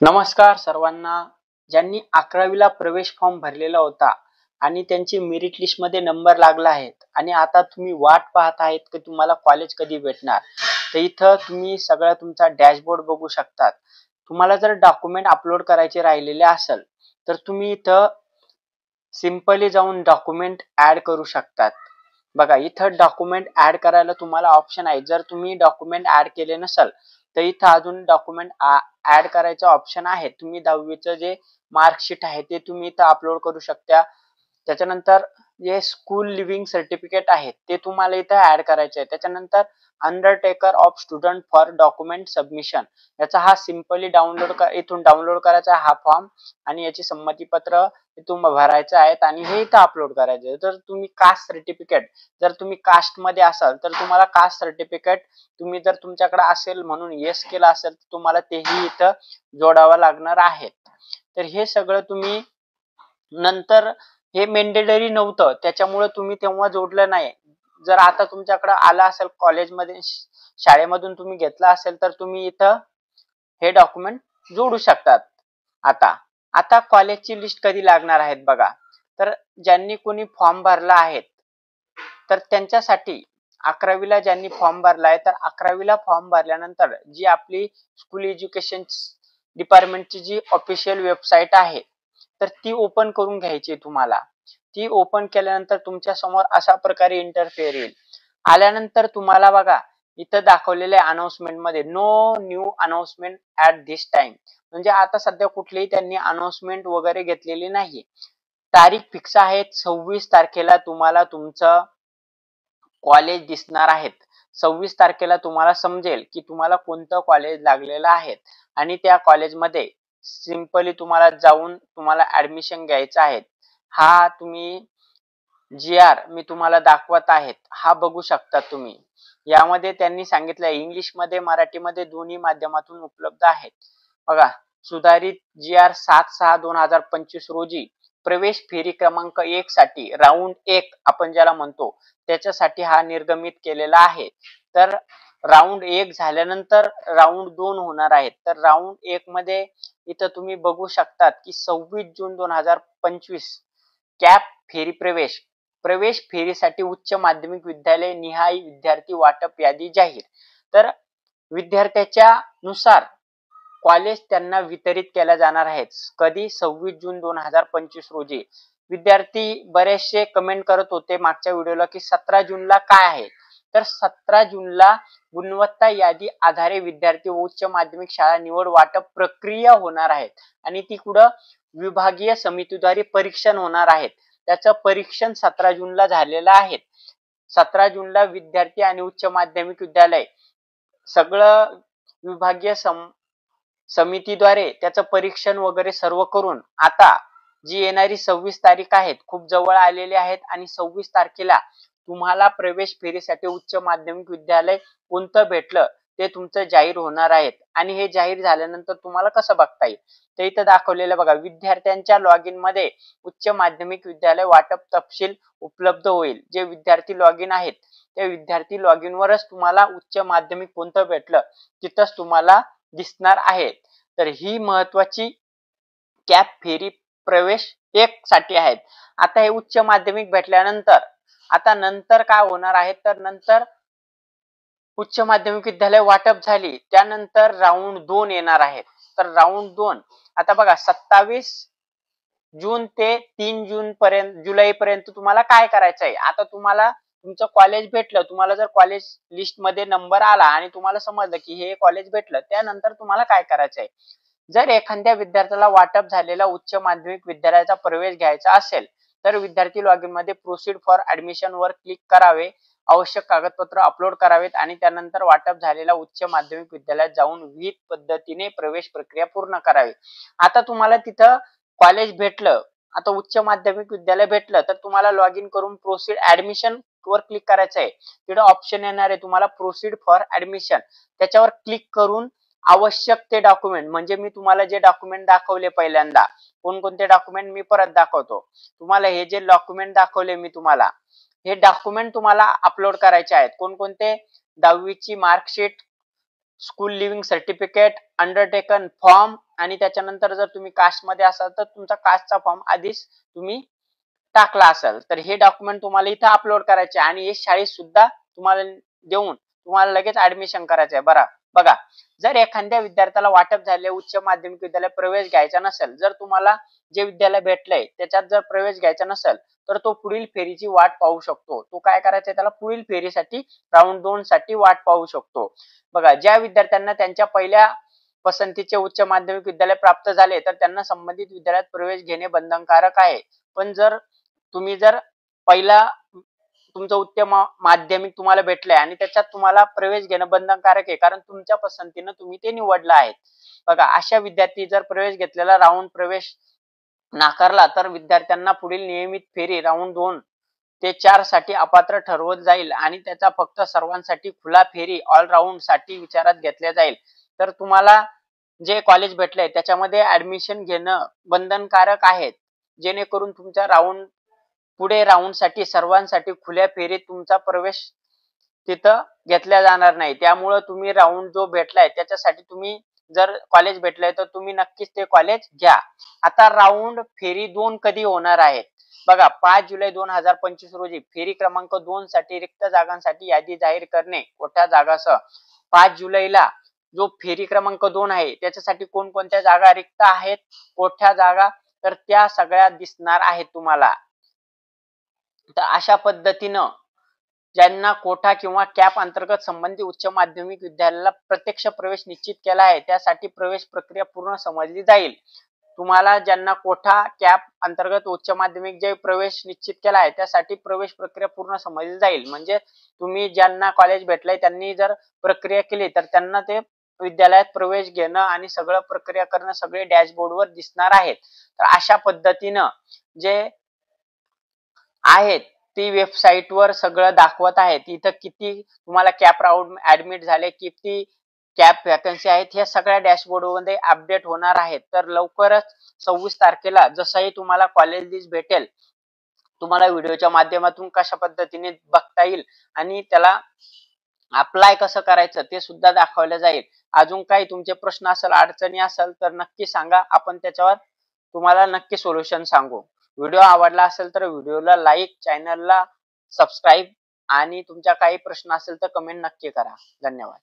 नमस्कार सर्वांना. ज्यांनी 11वीला प्रवेश फॉर्म भरलेला होता आणि त्यांची मेरिट लिस्ट मध्ये नंबर लागला आहे आणि आता तुम्ही वाट पाहत आहेत की तुम्हाला कॉलेज कधी भेटणार, तर इथं तुम्ही सगळा तुमचा डॅशबोर्ड बघू शकतात. तुम्हाला जर डॉक्युमेंट अपलोड करायचे राहिलेले असेल तर तुम्ही इथं सिंपली जाऊन डॉक्युमेंट ऍड करू शकतात. बघा, इथं डॉक्युमेंट ऍड करायला तुम्हाला ऑप्शन आहे. जर तुम्ही डॉक्युमेंट ऍड केले नसेल तर इथं अजून डॉक्युमेंट ऍड करायचं ऑप्शन आहे. तुम्ही 10वीचं जे मार्कशीट आहे ते तुम्ही इथं अपलोड करू शकता. त्याच्यानंतर जे स्कूल लिव्हिंग सर्टिफिकेट आहे ते तुम्हाला इथं ऍड करायचे आहे. त्याच्यानंतर Undertaker of student for document submission, याचा हा सिंपली इथून डाउनलोड करायचा हा फॉर्म आणि याची संमतीपत्र इथून भरायचं आहेत आणि हे इथं अपलोड करायचं. तर तुम्ही कास्ट सर्टिफिकेट, जर तुम्ही कास्ट मध्ये असाल तर तुम्हाला कास्ट सर्टिफिकेट तुम्ही जर तुमच्याकडे असेल म्हणून येस केलं असेल तर तुम्हाला तेही इथं जोडावं लागणार आहे. तर हे सगळं तुम्ही नंतर, हे मेंडेटरी नव्हतं त्याच्यामुळे तुम्ही तेव्हा जोडलं नाही. जर आता तुमच्याकडे आला असेल कॉलेजमध्ये, शाळेमधून तुम्ही घेतला असेल तर तुम्ही इथं हे डॉक्युमेंट जोडू शकतात. आता आता कॉलेजची लिस्ट कधी लागणार आहेत बघा. तर ज्यांनी कोणी फॉर्म भरला आहे तर त्यांच्यासाठी 11वीला ज्यांनी फॉर्म भरला आहे तर 11वीला फॉर्म भरल्यानंतर जी आपली स्कूल एज्युकेशन डिपार्टमेंटची जी ऑफिशियल वेबसाईट आहे तर ती ओपन करून घ्यायची तुम्हाला. ती ओपन केल्यानंतर तुमच्या समोर अशा प्रकारे इंटरफेअर येईल. आल्यानंतर तुम्हाला बघा इथं दाखवलेले अनाउन्समेंट मध्ये no new announcement at this time, म्हणजे आता सध्या कुठलीही त्यांनी अनाउन्समेंट वगैरे घेतलेली नाही. तारीख फिक्स आहे 26 तारखेला तुम्हाला तुमचं कॉलेज दिसणार आहेत. 26 तारखेला तुम्हाला समजेल की तुम्हाला कोणतं कॉलेज लागलेलं आहे आणि त्या कॉलेजमध्ये सिंपली तुम्हाला जाऊन तुम्हाला ऍडमिशन घ्यायचं आहे. हा तुम्ही GR मी तुम्हाला दाखवत आहेत, हा बघू शकता तुम्ही. यामध्ये त्यांनी सांगितलं इंग्लिश मध्ये मराठीमध्ये दोन्ही माध्यमातून उपलब्ध आहेत. बघा, सुधारित GR 7/6/2025 रोजी प्रवेश फेरी क्रमांक 1 साठी राऊंड 1 आपण ज्याला म्हणतो त्याच्यासाठी हा निर्गमित केलेला आहे. तर राऊंड 1 झाल्यानंतर राऊंड 2 होणार आहेत. तर राऊंड 1 मध्ये इथं तुम्ही बघू शकतात की 26 जून 2025 कॅप फेरी प्रवेश फेरीसाठी उच्च माध्यमिक विद्यालय निहाय विद्यार्थी वाटप यादी जाहीर. तर विद्यार्थ्याच्या नुसार कॉलेज त्यांना वितरित केल्या जाणार आहेत. कधी? 26 जून 2025 रोजी. विद्यार्थी बरेचसे कमेंट करत होते मागच्या व्हिडिओला की 17 जूनला काय आहे. तर 17 जूनला गुणवत्ता यादी आधारे विद्यार्थी उच्च माध्यमिक शाळा निवड वाटप प्रक्रिया होणार आहेत आणि ती कुठं विभागीय समितीद्वारे परीक्षण होणार आहेत. त्याचं परीक्षण 17 जूनला झालेलं आहे. 17 जूनला विद्यार्थी आणि उच्च माध्यमिक विद्यालय सगळं विभागीय समितीद्वारे त्याचं परीक्षण वगैरे सर्व करून आता जी येणारी 26 तारीख आहेत खूप जवळ आलेली आहेत आणि 26 तारखेला तुम्हाला प्रवेश फेरीसाठी उच्च माध्यमिक विद्यालय कोणतं भेटलं ते तुमचं जाहीर होणार आहेत. आणि हे जाहीर झाल्यानंतर तुम्हाला कसं बघता येईल ते इथं दाखवलेलं बघा. विद्यार्थ्यांच्या लॉग इन मध्ये उच्च माध्यमिक विद्यालय वाटप तपशील उपलब्ध होईल. जे विद्यार्थी लॉग इन आहेत त्या विद्यार्थी लॉग इन वरच तुम्हाला उच्च माध्यमिक कोणतं भेटलं तिथंच तुम्हाला दिसणार आहे. तर ही महत्वाची कॅप फेरी प्रवेश 1 साठी आहेत. आता हे उच्च माध्यमिक भेटल्यानंतर आता नंतर काय होणार आहे, तर नंतर उच्च माध्यमिक विद्यालय वाटप झाली त्यानंतर राऊंड 2 येणार आहे. तर राऊंड 2 आता बघा 27 जून ते 3 जून पर्यंत, जुलै पर्यंत तुम्हाला काय करायचं आहे. आता तुम्हाला तुमचं कॉलेज भेटलं, तुम्हाला जर कॉलेज लिस्ट मध्ये नंबर आला आणि तुम्हाला समजलं की हे कॉलेज भेटलं, त्यानंतर तुम्हाला काय करायचं आहे. जर एखाद्या विद्यार्थ्याला वाटप झालेला उच्च माध्यमिक विद्यालयाचा प्रवेश घ्यायचा असेल तर विद्यार्थी लॉग इन मध्ये प्रोसीड फॉर ऍडमिशन वर क्लिक करावे, आवश्यक कागदपत्र अपलोड करावेत आणि त्यानंतर वाटप झालेल्या उच्च माध्यमिक विद्यालयात जाऊन विहित पद्धतीने प्रवेश प्रक्रिया पूर्ण करावी. आता तुम्हाला तिथं कॉलेज भेटलं, आता उच्च माध्यमिक विद्यालय भेटलं तर तुम्हाला लॉग इन करून प्रोसीड ऍडमिशन वर क्लिक करायचं आहे. तिथे ऑप्शन येणार आहे तुम्हाला प्रोसीड फॉर ऍडमिशन, त्याच्यावर क्लिक करून आवश्यक ते डॉक्युमेंट, म्हणजे मी तुम्हाला जे डॉक्युमेंट दाखवले पहिल्यांदा, कोणकोणते डॉक्युमेंट मी परत दाखवतो तुम्हाला. हे जे डॉक्युमेंट दाखवले मी तुम्हाला, हे डॉक्युमेंट तुम्हाला अपलोड करायचे आहेत. कोणकोणते? 10वीची marksheet, school leaving certificate, undertaken form, आणि त्याच्यानंतर जर तुम्ही कास्ट मध्ये असाल तर तुमचा कास्टचा फॉर्म आधीच तुम्ही टाकला असेल तर हे डॉक्युमेंट तुम्हाला इथे अपलोड करायचे आणि हे शाळेत सुद्धा तुम्हाला देऊन तुम्हाला लगेच ऍडमिशन करायचं आहे. बघा, जर एखाद्या विद्यार्थ्याला वाटप झाले उच्च माध्यमिक विद्यालयात प्रवेश घ्यायचा नसेल, जर तुम्हाला जे विद्यालय भेटलंय त्याच्यात जर प्रवेश घ्यायचा नसेल तर तो पुढील फेरीची वाट पाहू शकतो. तो काय करायचा, त्याला पुढील फेरीसाठी राऊंड 2 साठी वाट पाहू शकतो. बघा, ज्या विद्यार्थ्यांना त्यांच्या पहिल्या पसंतीचे उच्च माध्यमिक विद्यालय प्राप्त झाले तर त्यांना संबंधित विद्यालयात प्रवेश घेणे बंधनकारक आहे. पण जर तुम्ही जर पहिला तुमचं उच्च माध्यमिक तुम्हाला भेटलंय आणि त्याच्यात तुम्हाला प्रवेश घेणं बंधनकारक आहे, कारण तुमच्या पसंतीनं तुम्ही ते निवडलं आहे. बघा, अशा विद्यार्थी जर प्रवेश घेतलेला राऊंड प्रवेश नाकारला तर विद्यार्थ्यांना पुढील नियमित फेरी राऊंड 2 ते 4 साठी अपात्र ठरवलं जाईल आणि त्याचा फक्त सर्वांसाठी खुला फेरी ऑल राऊंड साठी विचारात घेतल्या जाईल. तर तुम्हाला जे कॉलेज भेटलंय त्याच्यामध्ये ऍडमिशन घेणं बंधनकारक आहे, जेणेकरून तुमच्या पुढे राऊंड साठी सर्वांसाठी खुल्या फेरीत तुमचा प्रवेश तिथं घेतल्या जाणार नाही. त्यामुळे तुम्ही राऊंड जो भेटलाय त्याच्यासाठी तुम्ही जर कॉलेज भेटलंय तर तुम्ही नक्कीच ते कॉलेज घ्या. आता राऊंड फेरी 2 कधी होणार आहेत? बघा, 5 जुलै 2025 रोजी फेरी क्रमांक 2 साठी रिक्त जागांसाठी यादी जाहीर करणे कोठ्या जागासह. 5 जुलैला जो फेरी क्रमांक 2 आहे त्याच्यासाठी कोणकोणत्या जागा रिक्त आहेत, कोठ्या जागा, तर त्या सगळ्या दिसणार आहेत तुम्हाला. तर अशा पद्धतीनं ज्यांना कोटा किंवा कॅप अंतर्गत संबंधित उच्च माध्यमिक विद्यालयाला प्रत्यक्ष प्रवेश निश्चित केला आहे त्यासाठी प्रवेश प्रक्रिया पूर्ण समजली जाईल. तुम्हाला ज्यांना कोटा कॅप अंतर्गत उच्च माध्यमिक जे प्रवेश निश्चित केला आहे त्यासाठी प्रवेश प्रक्रिया पूर्ण समजली जाईल. म्हणजे तुम्ही ज्यांना कॉलेज भेटलंय त्यांनी जर प्रक्रिया केली तर त्यांना ते विद्यालयात प्रवेश घेणं आणि सगळं प्रक्रिया करणं सगळे डॅशबोर्डवर दिसणार आहेत. तर अशा पद्धतीनं जे आहेत ती वेबसाईटवर सगळं दाखवत आहेत. इथं किती तुम्हाला कॅप राऊंड ऍडमिट झाले, किती कॅप वॅकन्सी आहेत, हे सगळ्या डॅशबोर्डमध्ये अपडेट होणार आहेत. तर लवकरच 26 तारखेला जसंही तुम्हाला कॉलेज लिस्ट भेटेल, तुम्हाला व्हिडिओच्या माध्यमातून कशा पद्धतीने बघता येईल आणि त्याला अप्लाय कसं करायचं ते सुद्धा दाखवलं जाईल. अजून काही तुमचे प्रश्न असेल, अडचणी असेल तर नक्की सांगा, आपण त्याच्यावर तुम्हाला नक्की सोल्युशन सांगू. व्हिडिओ आवडला असेल तर व्हिडिओला लाईक, चॅनलला सबस्क्राईब आणि तुमच्या काही प्रश्न असेल तर कमेंट नक्की करा. धन्यवाद.